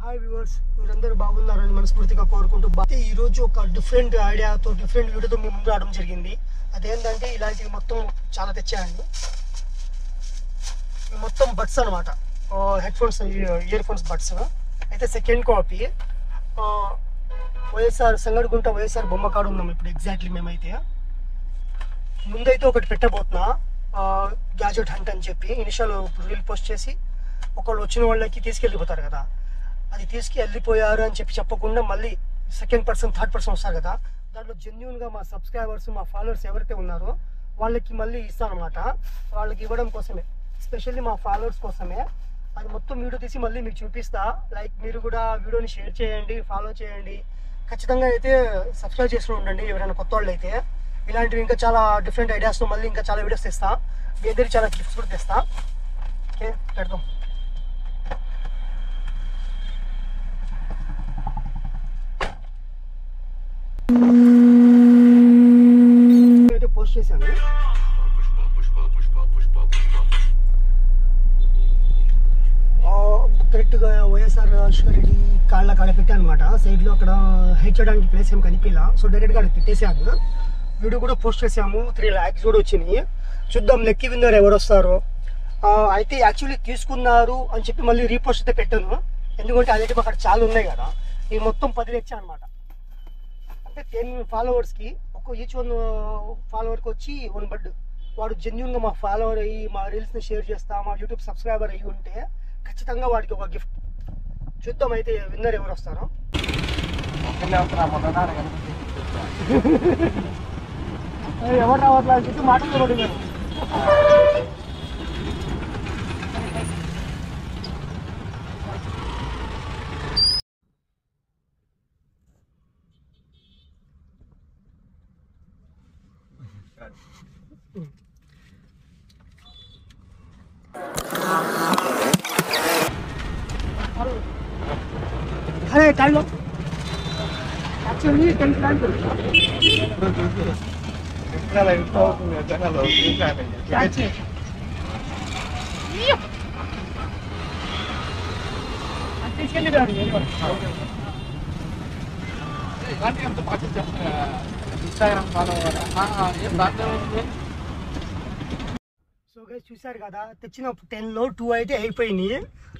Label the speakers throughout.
Speaker 1: Hi viewers, మీరందరూ బాగున్నారని మనస్ఫూర్తిగా కోరుకుంటూ ఈ రోజు ఒక డిఫరెంట్ ఐడియాతో డిఫరెంట్ వీడియోతో మీ ముందు రావడం జరిగింది. అదేంటంటే ఇలాంటివి మొత్తం చాలా తెచ్చాయండి. మొత్తం బడ్స్ అనమాట, head phones, ear phones buds. అయితే సెకండ్ కాపీ వైఎస్ఆర్ సంగడిగుంట వైఎస్ఆర్ బొమ్మ కాడ ఉన్నాం ఇప్పుడు ఎగ్జాక్ట్లీ. మేమైతే ముందైతే ఒకటి పెట్టబోతున్నా, గ్యాజెట్ హంట్ అని చెప్పి ఇనిషియల్ రీల్ పోస్ట్ చేసి ఒకళ్ళు వచ్చిన వాళ్ళకి తీసుకెళ్ళిపోతారు కదా, అది తీసుకెళ్ళిపోయారు అని చెప్పకుండా మళ్ళీ సెకండ్ పర్సన్ థర్డ్ పర్సన్ వస్తారు కదా, దాంట్లో జెన్యున్గా మా సబ్స్క్రైబర్స్ మా ఫాలోవర్స్ ఎవరైతే ఉన్నారో వాళ్ళకి మళ్ళీ ఇస్తాను అనమాట. వాళ్ళకి ఇవ్వడం కోసమే, స్పెషల్లీ మా ఫాలోవర్స్ కోసమే అది మొత్తం వీడియో తీసి మళ్ళీ మీకు చూపిస్తా. లైక్ మీరు కూడా వీడియోని షేర్ చేయండి, ఫాలో చేయండి, ఖచ్చితంగా అయితే సబ్స్క్రైబ్ చేసుకుని ఉండండి ఎవరైనా కొత్త వాళ్ళు అయితే. ఇలాంటివి ఇంకా చాలా డిఫరెంట్ ఐడియాస్తో మళ్ళీ ఇంకా చాలా వీడియోస్ తెస్తా, మీ దగ్గర చాలా గిఫ్ట్స్ కూడా తెస్తా. ఓకే, పెడదాం. అయితే పోస్ట్ చేశాను. కరెక్ట్గా వైఎస్ఆర్ రెడ్డి కాళ్ళ కాడ పెట్టాను అనమాట. సైడ్లో అక్కడ హైట్ చేయడానికి ప్లేస్ ఏం కనిపించలా, సో డైరెక్ట్గా అక్కడ పెట్టేసాను. వీడియో కూడా పోస్ట్ చేసాము, 3 lakhs కూడా వచ్చినాయి. చూద్దాం లక్కీ విన్నర్ ఎవరు వస్తారో. అయితే యాక్చువల్లీ తీసుకున్నారు అని చెప్పి మళ్ళీ రీపోస్ట్ అయితే పెట్టాను, ఎందుకంటే అదే అక్కడ చాలా ఉన్నాయి కదా. ఇవి మొత్తం 10 తెచ్చా అనమాట. అంటే 10 ఫాలోవర్స్కి ఈచ్ 1 ఫాలోవర్కి వచ్చి 1 బడ్. వాడు జెన్యున్గా మా ఫాలోవర్ అయ్యి మా రీల్స్ని షేర్ చేస్తా, మా యూట్యూబ్ సబ్స్క్రైబర్ అయ్యి ఉంటే ఖచ్చితంగా వాడికి ఒక గిఫ్ట్. చూద్దాం అయితే విన్నర్ ఎవరు వస్తారో. ఎవరు రావట్లా అని చెప్పి మాట్లాడుకోబడి अरे टाइम लो एक्चुअली 10 टाइम करो इतना लाइव तो मैं चैनल हो क्या है ये अंतिम के लिए आ रही है गाड़ी हम तो पास इंस्टाग्राम फॉलो हो रहा है. हां ये बात है. సో గైస్ చూసారు కదా, తెచ్చిన 10లో 2 అయితే అయిపోయినాయి.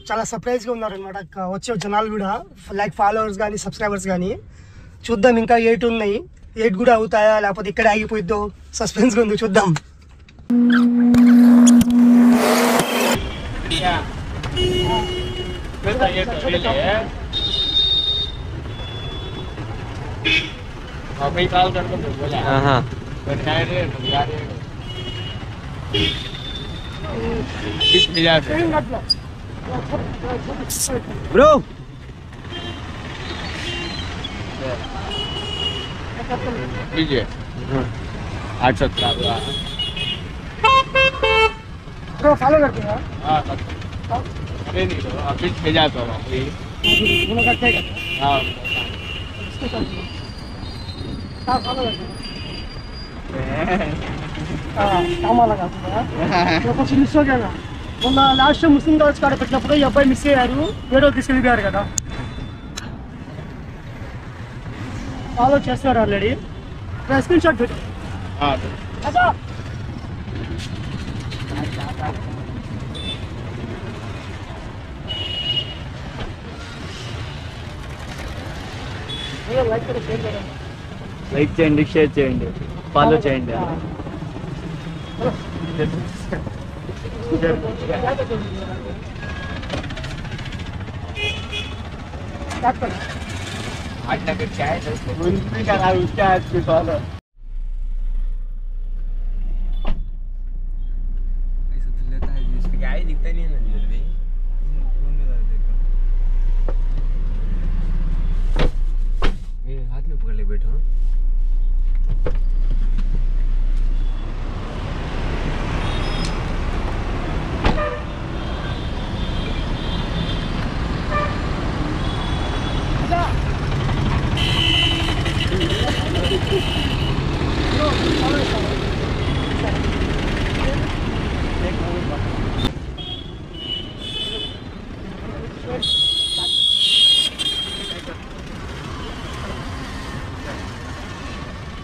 Speaker 1: చాలా సర్ప్రైజ్గా ఉన్నారనమాట వచ్చే జనాలు కూడా, లైక్ ఫాలోవర్స్ కానీ సబ్స్క్రైబర్స్ కానీ. చూద్దాం ఇంకా 8 ఉన్నాయి, 8 కూడా అవుతాయా లేకపోతే ఇక్కడ ఆగిపోయిద్దో సస్పెన్స్గా ఉంది, చూద్దాం.
Speaker 2: Bro,
Speaker 3: लीजिए 817
Speaker 1: ब्रो फॉलो करते हैं.
Speaker 3: हाँ अरे नहीं तो आप बीच भेजा तो
Speaker 1: दोनों करते हैं.
Speaker 3: हाँ
Speaker 1: फॉलो करते हैं. కామా లగా కొంచెం మిస్ అయ్యాను. మొన్న లాస్ట్ ముస్లిం కాలేజ్ కాడ పెట్టినప్పుడు ఈ అబ్బాయి మిస్ అయ్యారు, ఏడో తీసుకెళ్ళిపోయారు కదా. ఫాలో చేస్తారు ఆల్రెడీ. స్క్రీన్ షాట్ పెట్టు.
Speaker 2: లైక్ చేయండి, షేర్ చేయండి, ఫాలో చేయండి.
Speaker 3: आज तक चाय
Speaker 2: उनकी का नाम उसका आज की फॉलो.
Speaker 3: ऐसा दिल लेता है इस पे क्या ही दिखता नहीं है ना दिल में. फोन में देखो ये हाथ में पकड़ ले बैठो.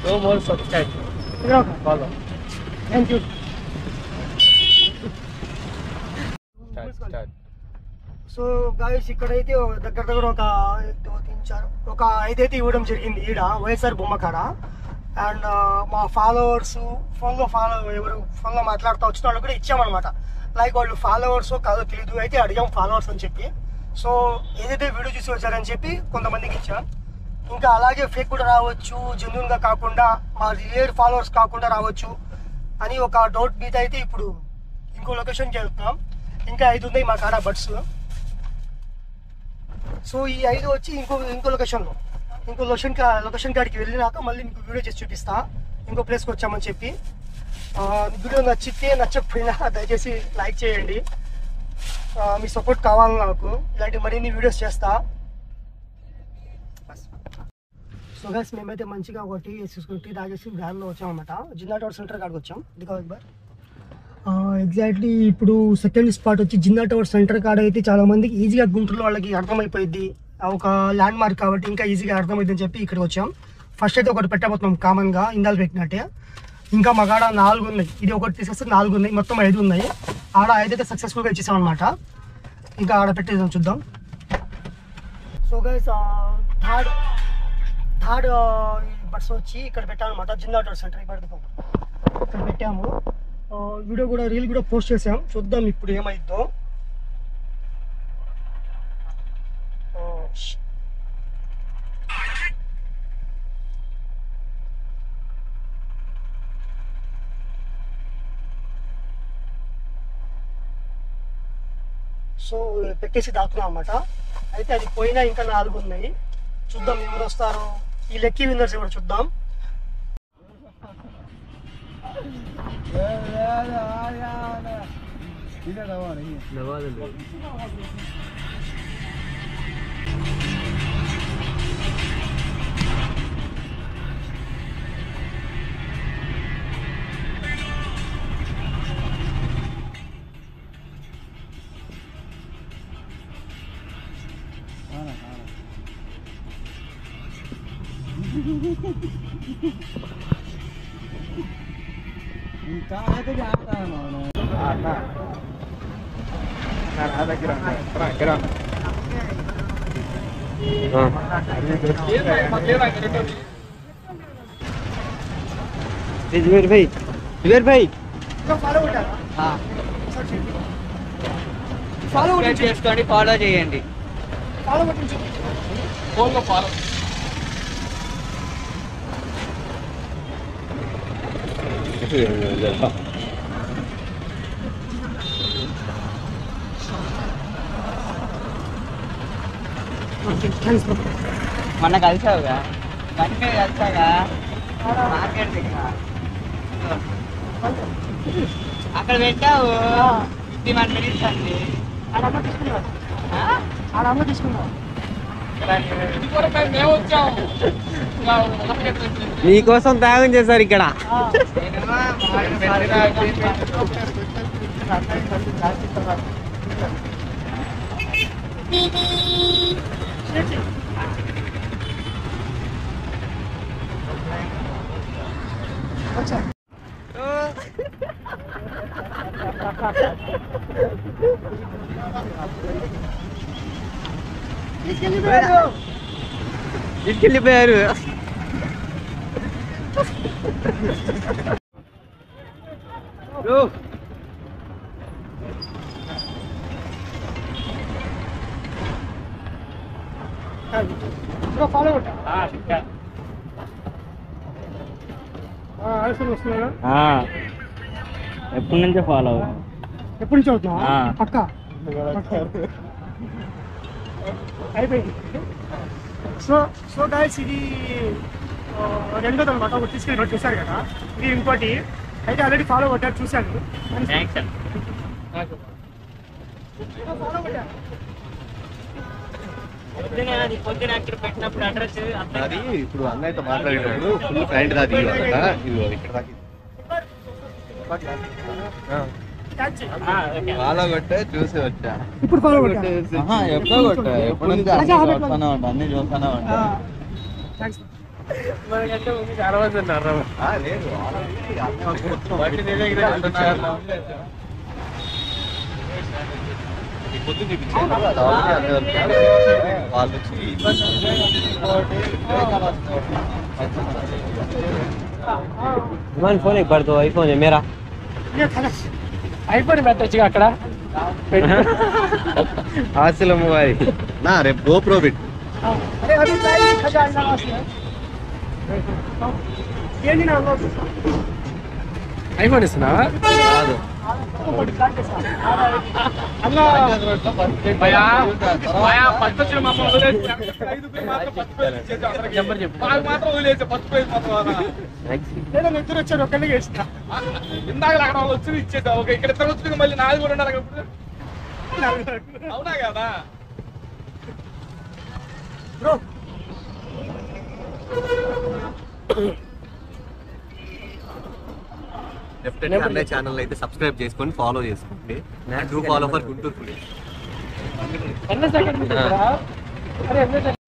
Speaker 2: No more subscribe. Follow.
Speaker 1: Thank you.
Speaker 3: Start.
Speaker 1: So guys ఇక్కడైతే దగ్గర ఒక 5 అయితే ఇవ్వడం జరిగింది ఈడ వైఎస్ఆర్ బొమ్మ కాడ. అండ్ మా ఫాలోవర్స్ ఫోన్లో మాట్లాడుతూ వచ్చిన వాళ్ళు కూడా ఇచ్చామన్నమాట. లైక్ వాళ్ళు ఫాలోవర్స్ కాదో తెలియదు, అయితే అడిగాం ఫాలోవర్స్ అని చెప్పి. సో ఏదైతే వీడియో చూసి వచ్చారని చెప్పి కొంతమందికి ఇచ్చాం. ఇంకా అలాగే ఫేక్ కూడా రావచ్చు, జెన్యూన్గా కాకుండా మా రియల్ ఫాలోవర్స్ కాకుండా రావచ్చు అని ఒక డౌట్ మీద అయితే ఇప్పుడు ఇంకో లొకేషన్కి వెళ్తున్నాం. ఇంకా 5 ఉన్నాయి మా కాడ బడ్స్. సో ఈ 5 వచ్చి ఇంకో లొకేషన్ కాడికి వెళ్ళినాక మళ్ళీ మీకు వీడియో చేసి చూపిస్తా ఇంకో ప్లేస్కి వచ్చామని చెప్పి. వీడియో నచ్చకపోయినా దయచేసి లైక్ చేయండి. మీ సపోర్ట్ కావాలి నాకు, ఇలాంటి మరిన్ని వీడియోస్ చేస్తా. సో గైస్ మేమైతే మంచిగా ఒకటి టీ తాగేసి వ్యాన్లో వచ్చామన్నమాట. జిన్నా టవర్ సెంటర్ కాడికి వచ్చాం. ఎగ్జాక్ట్లీ ఇప్పుడు సెకండ్ స్పాట్ వచ్చి జిన్నా టవర్ సెంటర్ కాడ అయితే చాలా మందికి ఈజీగా గుంటూరులో వాళ్ళకి అర్థమైపోయింది, ఒక ల్యాండ్ మార్క్ కాబట్టి ఇంకా ఈజీగా అర్థమైంది అని చెప్పి ఇక్కడికి వచ్చాం. ఫస్ట్ అయితే ఒకటి పెట్టబోతున్నాం కామన్గా ఇందాలు పెట్టినట్టే. ఇంకా మా కాడ 4 ఉన్నాయి, ఇది ఒకటి తీసేస్తే 4 ఉన్నాయి, మొత్తం 5 ఉన్నాయి. ఆడ 5 అయితే సక్సెస్ఫుల్గా ఇచ్చేసాం అనమాట. ఇంకా ఆడ పెట్టేద్దాం చూద్దాం. సో గైస్ థర్డ్ బస్ వచ్చి ఇక్కడ పెట్టాను అనమాట. జిన్నా టవర్ సెంటర్ ఇక్కడ పెట్టాము. వీడియో కూడా రీల్ కూడా పోస్ట్ చేసాం, చూద్దాం ఇప్పుడు ఏమైద్దో. సో పెట్టేసి దాక్కున్నాం అన్నమాట. అయితే అది పోయినా ఇంకా 4 ఉన్నాయి, చూద్దాం ఎవరు వస్తారో. ఈ లక్కీ విన్నర్స్ ఎవరు చూద్దాం.
Speaker 2: చేసుకోండి, ఫాలో చేయండి. మొన్న కలిసావుగా, కలిసాగా మార్కెట్ అక్కడ పెట్టావు. 51 minutes అండి.
Speaker 3: నీకోసం త్యాగం చేశారు ఇక్కడ. తీసుకెళ్ళిపోయారు. ఎప్పటి నుంచో ఫాలో అవుతాం.
Speaker 1: ఎప్పటి నుంచి అవుతున్నా పక్క అయిపోయింది. సో గైస్ ఇది రెండోది అనమాట. ఒకటి తీసుకెళ్ళి చూశారు కదా, ఇది ఇంకోటి అయితే ఆల్రెడీ ఫాలో కొట్టారు చూశాను.
Speaker 4: అది ఇప్పుడు అన్నయ్యతో మాట్లాడేటప్పుడు ఫుల్ ఫ్యాంట్ దాకా ఇక్కడ దాకా ఫాలో కొట్టే చూసి వచ్చా.
Speaker 1: ఇప్పుడు ఫాలో కొట్టా
Speaker 4: ఎప్పుడో కొట్టా, ఎప్పుడు నుంచి అన్ని చూస్తానే ఉంటా.
Speaker 1: థ్యాంక్స్.
Speaker 3: మనకంటే ముందు చాలా మంది ఉన్నారు
Speaker 4: లేదు వాళ్ళు
Speaker 3: ఇమాన్ ఫోన్ పడుతూ ఐఫోన్ మేరా ఐఫోన్ పెట్టచ్చు అక్కడ హాస్టల్ మొబైల్
Speaker 4: నా రేపు గోప్రో పెట్టు
Speaker 1: अरे अभी प्राइस 1000 ना है ये नहीं ना
Speaker 3: ఐఫోన్ ఇస్తున్నావా
Speaker 4: కాదు
Speaker 3: నెంబర్ చెప్పు
Speaker 1: నేను ఇద్దరు వచ్చారు ఒకళ్ళకి ఇస్తా
Speaker 5: ఇందాక అక్కడ వాళ్ళు వచ్చి ఇచ్చేసా ఓకే ఇక్కడ ఇద్దరు వచ్చి మళ్ళీ నాది కూడా ఉండాలి కదా అవునా కదా
Speaker 1: బ్రో
Speaker 4: డెఫినెట్గా అన్నయ్య ఛానల్ అయితే సబ్స్క్రైబ్ చేసుకొని ఫాలో చేసుకోండి డూ ఫాలో ఫర్ గుంటూరు పులిస్
Speaker 3: ఎన్న సెకండ్ అరే ఎన్న సెకండ్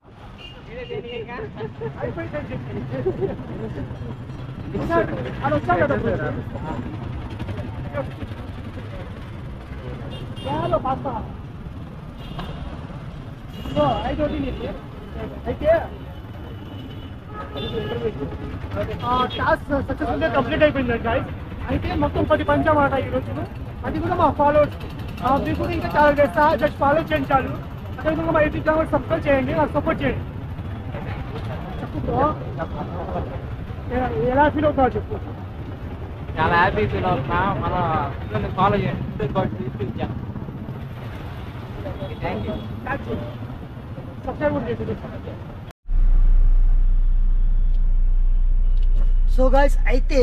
Speaker 1: అది వచ్చావు కదా చాలా పాస్తా ఐదు అయితే టాస్క్ సక్సెస్ఫుల్గా కంప్లీట్ అయిపోయింది గాయ్స్ అయితే మొత్తం 10 పంచామాట ఈరోజు అది కూడా మా ఫాలోవర్స్ మీకు కూడా ఇంకా చాలా చేస్తా జస్ట్ ఫాలో చేయండి చాలు అదేవిధంగా మా యూట్యూబ్ ఛానల్ సబ్స్క్రైబ్ చేయండి నాకు సపోర్ట్ చేయండి చెప్పు బ్రో ఎలా ఫీల్ అవుతావు చెప్పు
Speaker 3: చాలా హ్యాపీ ఫీల్ అవుతున్నా మన ఫాలో చేయండి థ్యాంక్ యూ
Speaker 1: సబ్స్క్రైబ్ కూడా చేసి సో గాయ్స్ అయితే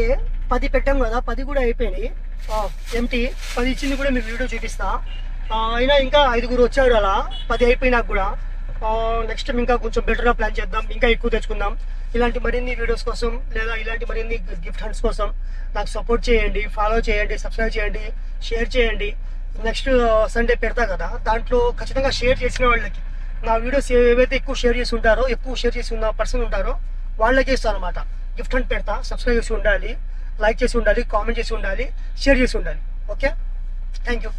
Speaker 1: 10 పెట్టాం కదా 10 కూడా అయిపోయినాయి ఎంటీ 10 ఇచ్చింది కూడా మీకు వీడియో చూపిస్తా అయినా ఇంకా 5 వచ్చారు అలా 10 అయిపోయినాక కూడా నెక్స్ట్ టైం ఇంకా కొంచెం బెటర్గా ప్లాన్ చేద్దాం ఇంకా ఎక్కువ తెచ్చుకుందాం ఇలాంటి మరిన్ని వీడియోస్ కోసం లేదా ఇలాంటి మరిన్ని గిఫ్ట్ హండ్స్ కోసం నాకు సపోర్ట్ చేయండి ఫాలో చేయండి సబ్స్క్రైబ్ చేయండి షేర్ చేయండి నెక్స్ట్ సండే పెడతా కదా దాంట్లో ఖచ్చితంగా షేర్ చేసిన వాళ్ళకి నా వీడియోస్ ఏవైతే ఎక్కువ షేర్ చేసి ఉంటారో ఎక్కువ షేర్ చేసి ఉన్న పర్సన్ ఉంటారో వాళ్ళకే ఇస్తాను అనమాట గిఫ్ట్ హండ్ పెడతా సబ్స్క్రైబ్ చేసి ఉండాలి లైక్ చేసి ఉండాలి కామెంట్ చేసి ఉండాలి షేర్ చేసి ఉండాలి ఓకే థ్యాంక్ యూ